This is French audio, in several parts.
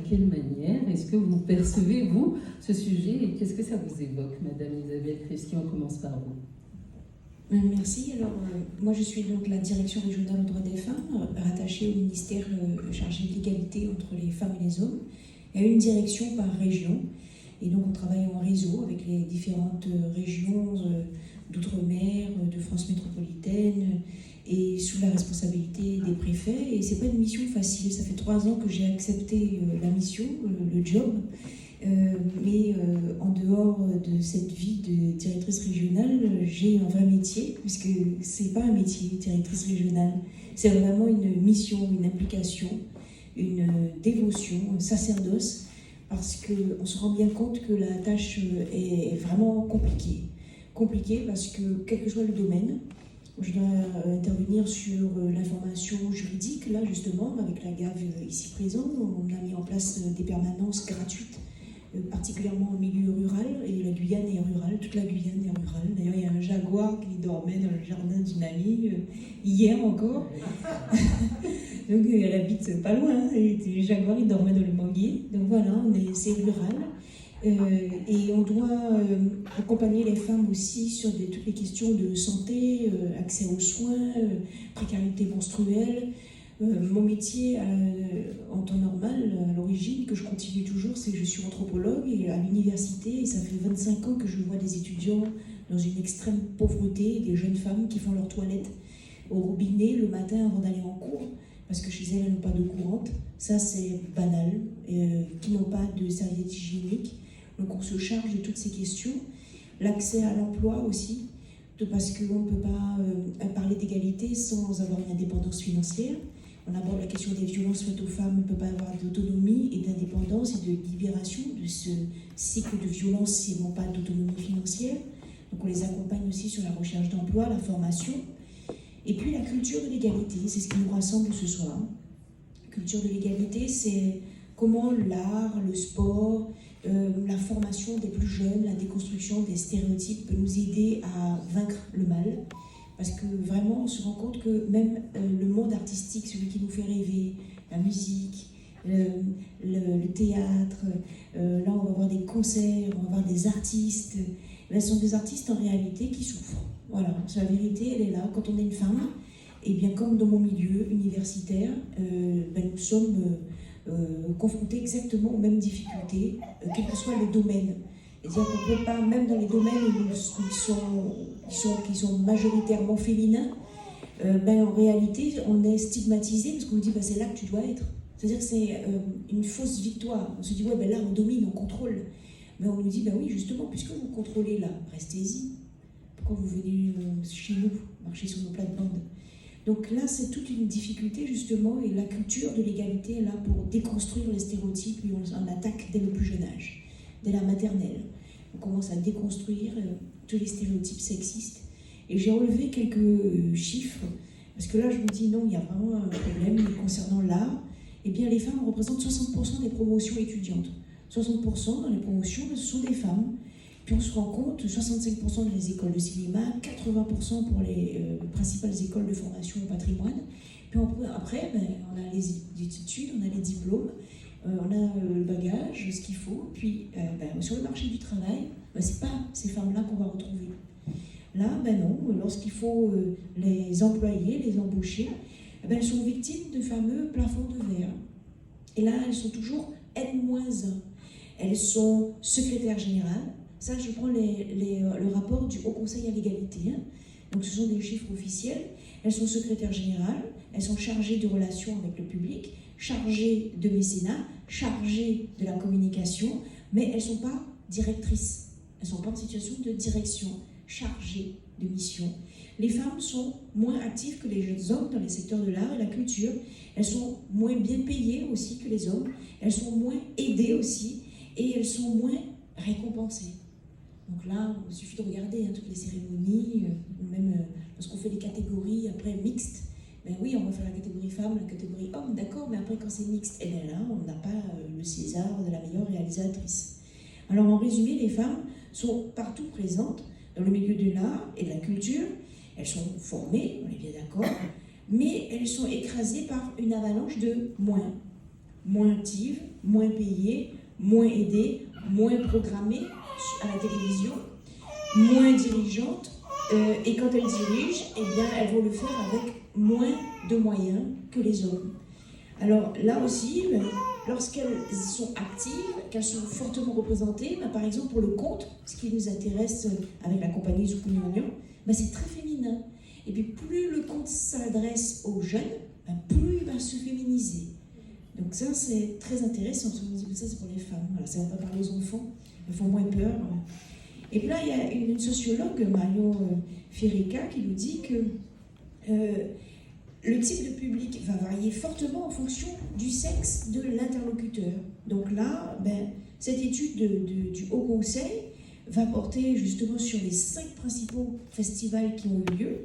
quelle manière est-ce que vous percevez, vous, ce sujet et qu'est-ce que ça vous évoque, Madame Isabelle Krivski? On commence par vous. Merci. Alors, moi, je suis donc la direction régionale aux droits des femmes, rattachée au ministère chargé de l'égalité entre les femmes et les hommes. Il y a une direction par région. Et donc, on travaille en réseau avec les différentes régions d'outre-mer, de France métropolitaine, et sous la responsabilité des préfets. Et c'est pas une mission facile. Ça fait 3 ans que j'ai accepté la mission, le job. Mais en dehors de cette vie de directrice régionale, j'ai un vrai métier, puisque c'est pas un métier, directrice régionale. C'est vraiment une mission, une implication, une dévotion, un sacerdoce, parce qu'on se rend bien compte que la tâche est vraiment compliquée. Compliquée parce que, quel que soit le domaine, je dois intervenir sur l'information juridique, là justement, avec la GAV ici présent. On a mis en place des permanences gratuites, particulièrement au milieu rural, et la Guyane est rurale, toute la Guyane est rurale. D'ailleurs, il y a un jaguar qui dormait dans le jardin d'une amie, hier encore. Donc, elle habite pas loin, et le jaguar, il dormait dans le manguier. Donc voilà, c'est rural. Et on doit accompagner les femmes aussi sur toutes les questions de santé, accès aux soins, précarité menstruelle. Mon métier en temps normal, à l'origine, que je continue toujours, c'est que je suis anthropologue et à l'université, et ça fait 25 ans que je vois des étudiants dans une extrême pauvreté, des jeunes femmes qui font leur toilette au robinet le matin avant d'aller en cours, parce que chez elles n'ont pas d'eau courante. Ça, c'est banal, qui n'ont pas de serviettes hygiéniques. Donc on se charge de toutes ces questions. L'accès à l'emploi aussi, parce qu'on ne peut pas parler d'égalité sans avoir une indépendance financière. On aborde la question des violences faites aux femmes, on ne peut pas avoir d'autonomie et d'indépendance et de libération de ce cycle de violence s'ils n'ont pas d'autonomie financière. Donc on les accompagne aussi sur la recherche d'emploi, la formation. Et puis la culture de l'égalité, c'est ce qui nous rassemble ce soir. La culture de l'égalité, c'est comment l'art, le sport, la formation des plus jeunes, la déconstruction des stéréotypes peut nous aider à vaincre le mal. Parce que vraiment, on se rend compte que même le monde artistique, celui qui nous fait rêver, la musique, le théâtre, là on va voir des concerts, on va voir des artistes. Là, ce sont des artistes en réalité qui souffrent. Voilà, la vérité, elle est là. Quand on est une femme, et bien comme dans mon milieu universitaire, nous sommes confrontés exactement aux mêmes difficultés, quel que soit le domaine. C'est-à-dire qu'on ne peut pas, même dans les domaines qui sont majoritairement féminins, en réalité, on est stigmatisé parce qu'on nous dit c'est là que tu dois être. C'est-à-dire que c'est une fausse victoire. On se dit là on domine, on contrôle. Mais on nous dit oui justement, puisque vous contrôlez là, restez-y. Pourquoi vous venez chez nous, marcher sur nos plates-bandes? Donc là, c'est toute une difficulté justement, et la culture de l'égalité est là pour déconstruire les stéréotypes, et on attaque dès le plus jeune âge, dès la maternelle. On commence à déconstruire tous les stéréotypes sexistes. Et j'ai relevé quelques chiffres, parce que là, je me dis non, il y a vraiment un problème concernant l'art. Eh bien, les femmes représentent 60% des promotions étudiantes. 60% dans les promotions, ce sont des femmes. Puis on se rend compte, 65% des écoles de cinéma, 80% pour les principales écoles de formation au patrimoine. Puis après, on a les études, on a les diplômes, on a le bagage, ce qu'il faut. Puis sur le marché du travail, c'est pas ces femmes-là qu'on va retrouver. Là, non, lorsqu'il faut les employer, les embaucher, elles sont victimes de fameux plafonds de verre. Et là, elles sont toujours N-1. Elles sont secrétaires générales. Ça, je prends le rapport du Haut Conseil à l'égalité. Donc, ce sont des chiffres officiels. Elles sont secrétaires générales, elles sont chargées de relations avec le public, chargées de mécénat, chargées de la communication, mais elles ne sont pas directrices. Elles ne sont pas en situation de direction, chargées de mission. Les femmes sont moins actives que les jeunes hommes dans les secteurs de l'art et la culture. Elles sont moins bien payées aussi que les hommes. Elles sont moins aidées aussi. Et elles sont moins récompensées. Donc là, il suffit de regarder toutes les cérémonies, même lorsqu'on fait les catégories après mixtes. Oui, on va faire la catégorie femme, la catégorie homme, d'accord, mais après quand c'est mixte, et bien là, on n'a pas le César de la meilleure réalisatrice. Alors en résumé, les femmes sont partout présentes dans le milieu de l'art et de la culture. Elles sont formées, on est bien d'accord, mais elles sont écrasées par une avalanche de moins. moins actives, moins payées, moins aidées, moins programmées à la télévision, moins dirigeantes, et quand elles dirigent, eh bien, elles vont le faire avec moins de moyens que les hommes. Alors là aussi, lorsqu'elles sont actives, qu'elles sont fortement représentées, par exemple pour le conte, ce qui nous intéresse avec la compagnie Zucuniogno, c'est très féminin. Et puis plus le conte s'adresse aux jeunes, plus il va se féminiser. Donc ça c'est très intéressant, parce qu'on dit que ça c'est pour les femmes, voilà, ça ne va pas parler aux enfants, elles font moins peur. Et puis là il y a une sociologue, Marion Firica, qui nous dit que le type de public va varier fortement en fonction du sexe de l'interlocuteur. Donc là, cette étude du Haut Conseil va porter justement sur les 5 principaux festivals qui ont eu lieu.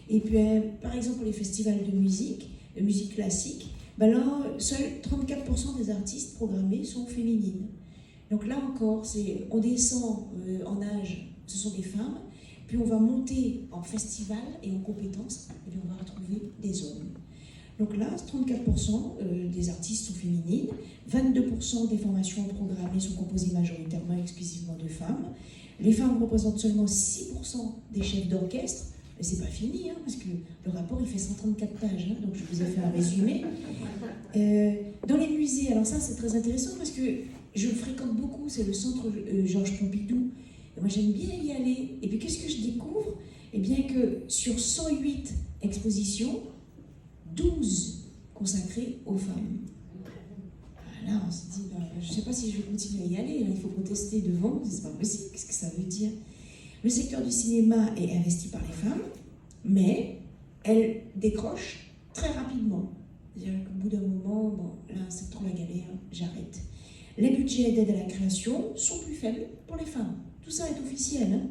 Et puis, par exemple, pour les festivals de musique classique, là, seuls 34% des artistes programmés sont féminines. Donc là encore, on descend en âge, ce sont des femmes, puis on va monter en festival et en compétences, et puis on va retrouver des hommes. Donc là, 34% des artistes sont féminines, 22% des formations programmées sont composées majoritairement et exclusivement de femmes. Les femmes représentent seulement 6% des chefs d'orchestre, mais c'est pas fini, parce que le rapport il fait 134 pages, donc je vous ai fait un résumé. Dans les musées, alors ça c'est très intéressant parce que je le fréquente beaucoup, c'est le centre Georges Pompidou. Et moi j'aime bien y aller. Et puis qu'est-ce que je découvre? Eh bien que sur 108 expositions, 12 consacrées aux femmes. Là on se dit, je ne sais pas si je vais continuer à y aller, là, il faut protester devant, c'est pas possible, qu'est-ce que ça veut dire? Le secteur du cinéma est investi par les femmes, mais elles décrochent très rapidement. C'est-à-dire qu'au bout d'un moment, là c'est trop la galère, j'arrête. Les budgets d'aide à la création sont plus faibles pour les femmes. Tout ça est officiel.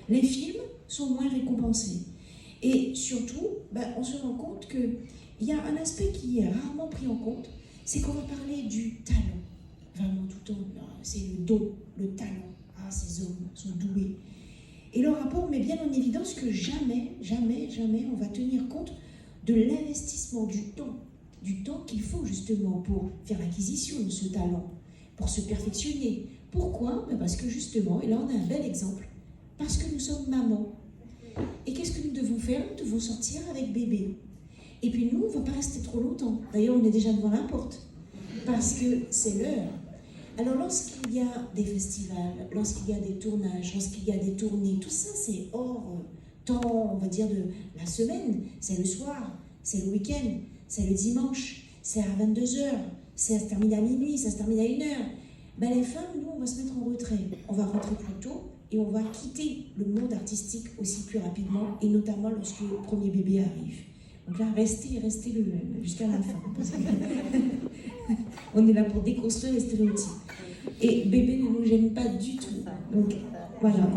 Les films sont moins récompensés. Et surtout, on se rend compte qu'il y a un aspect qui est rarement pris en compte, c'est qu'on va parler du talent. Vraiment tout le temps, c'est le don, le talent. Ah, ces hommes sont doués. Et le rapport met bien en évidence que jamais on va tenir compte de l'investissement du temps qu'il faut justement pour faire l'acquisition de ce talent, pour se perfectionner. Pourquoi? Parce que justement, et là on a un bel exemple, parce que nous sommes mamans. Et qu'est-ce que nous devons faire? Nous devons sortir avec bébé. Et puis nous, on ne va pas rester trop longtemps. D'ailleurs, on est déjà devant la porte, parce que c'est l'heure. Alors lorsqu'il y a des festivals, lorsqu'il y a des tournages, lorsqu'il y a des tournées, tout ça c'est hors temps, on va dire, de la semaine. C'est le soir, c'est le week-end, c'est le dimanche, c'est à 22h, ça se termine à minuit, ça se termine à 1h. Les femmes, nous, on va se mettre en retrait. On va rentrer plus tôt et on va quitter le monde artistique aussi plus rapidement, et notamment lorsque le premier bébé arrive. Donc là, restez jusqu'à la fin. Parce que on est là pour déconstruire les stéréotypes. Et bébé ne nous gêne pas du tout. Donc voilà,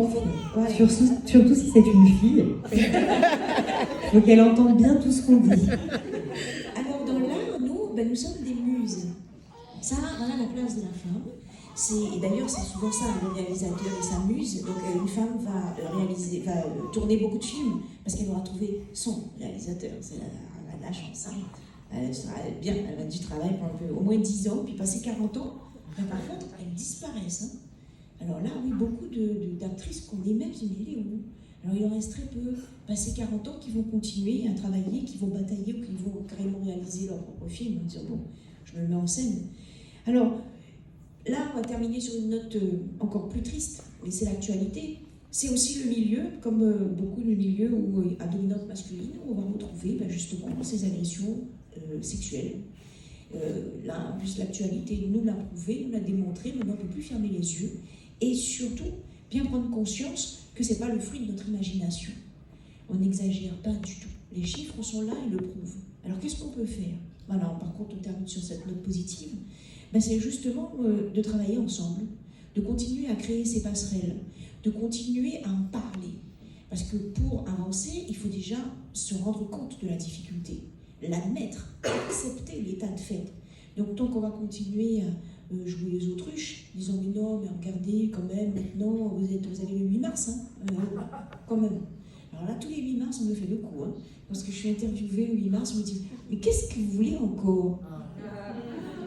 voilà. Surtout si c'est une fille. Donc elle entend bien tout ce qu'on dit. Alors dans l'art, nous sommes des muses. Ça, voilà la place de la femme. Et d'ailleurs, c'est souvent ça, le réalisateur et sa muse. Donc une femme va tourner beaucoup de films parce qu'elle aura trouvé son réalisateur. C'est la chance. Elle a du travail pendant au moins 10 ans, puis passer 40 ans. Mais par contre, elles disparaissent. Alors là, oui, beaucoup d'actrices qu'on aimait, mais elle est où? Alors il en reste très peu, passé 40 ans, qui vont continuer à travailler, qui vont batailler ou qui vont carrément réaliser leur propre film, en disant bon, je me mets en scène. Alors là, on va terminer sur une note encore plus triste, mais c'est l'actualité. C'est aussi le milieu, comme beaucoup de milieux à dominante masculine, où on va retrouver justement ces agressions sexuelles. Là, en plus, l'actualité nous l'a prouvé, nous l'a démontré, maintenant on ne peut plus fermer les yeux. Et surtout, bien prendre conscience que ce n'est pas le fruit de notre imagination. On n'exagère pas du tout. Les chiffres sont là, ils le prouvent. Alors qu'est-ce qu'on peut faire? Voilà, par contre, on termine sur cette note positive. C'est justement de travailler ensemble, de continuer à créer ces passerelles, de continuer à en parler. Parce que pour avancer, il faut déjà se rendre compte de la difficulté, l'admettre, accepter l'état de fait. Donc tant qu'on va continuer à jouer les autruches, disant mais non, mais regardez quand même, maintenant vous avez le 8 mars, quand même. Alors là, tous les 8 mars, on me fait le coup. Parce que je suis interviewée le 8 mars, on me dit mais qu'est-ce que vous voulez encore?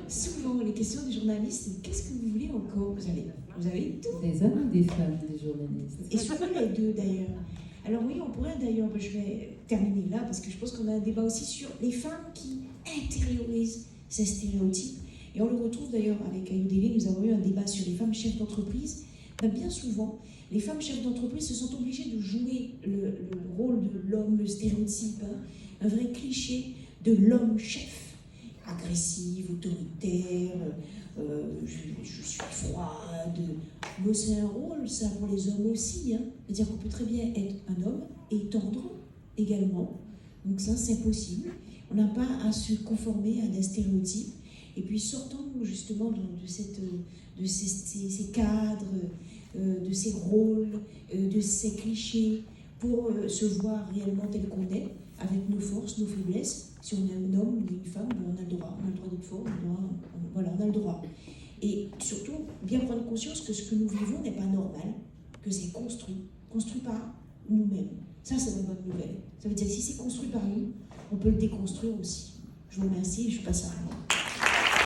souvent, les questions des journalistes, c'est qu'est-ce que vous voulez encore? Vous avez tout. Des hommes ou des femmes, des journalistes? Et souvent les deux d'ailleurs. Alors oui, on pourrait d'ailleurs, je vais terminer là, parce que je pense qu'on a un débat aussi sur les femmes qui intériorisent ces stéréotypes. Et on le retrouve d'ailleurs avec Ayodele, nous avons eu un débat sur les femmes chefs d'entreprise. Ben, bien souvent, les femmes chefs d'entreprise se sont obligées de jouer le rôle de l'homme, le stéréotype, hein, un vrai cliché de l'homme chef, agressif, autoritaire, je suis froide. Mais c'est un rôle, ça, pour les hommes aussi. Hein. C'est-à-dire qu'on peut très bien être un homme et tendre également. Donc ça, c'est possible. On n'a pas à se conformer à des stéréotypes. Et puis sortons justement de ces cadres, de ces rôles, de ces clichés, pour se voir réellement tel qu'on est, avec nos forces, nos faiblesses. Si on est un homme ou une femme, on a le droit d'être fort, on a le droit. Et surtout, bien prendre conscience que ce que nous vivons n'est pas normal, que c'est construit par nous-mêmes. Ça, c'est une bonne nouvelle. Ça veut dire que si c'est construit par nous, on peut le déconstruire aussi. Je vous remercie et je passe à vous.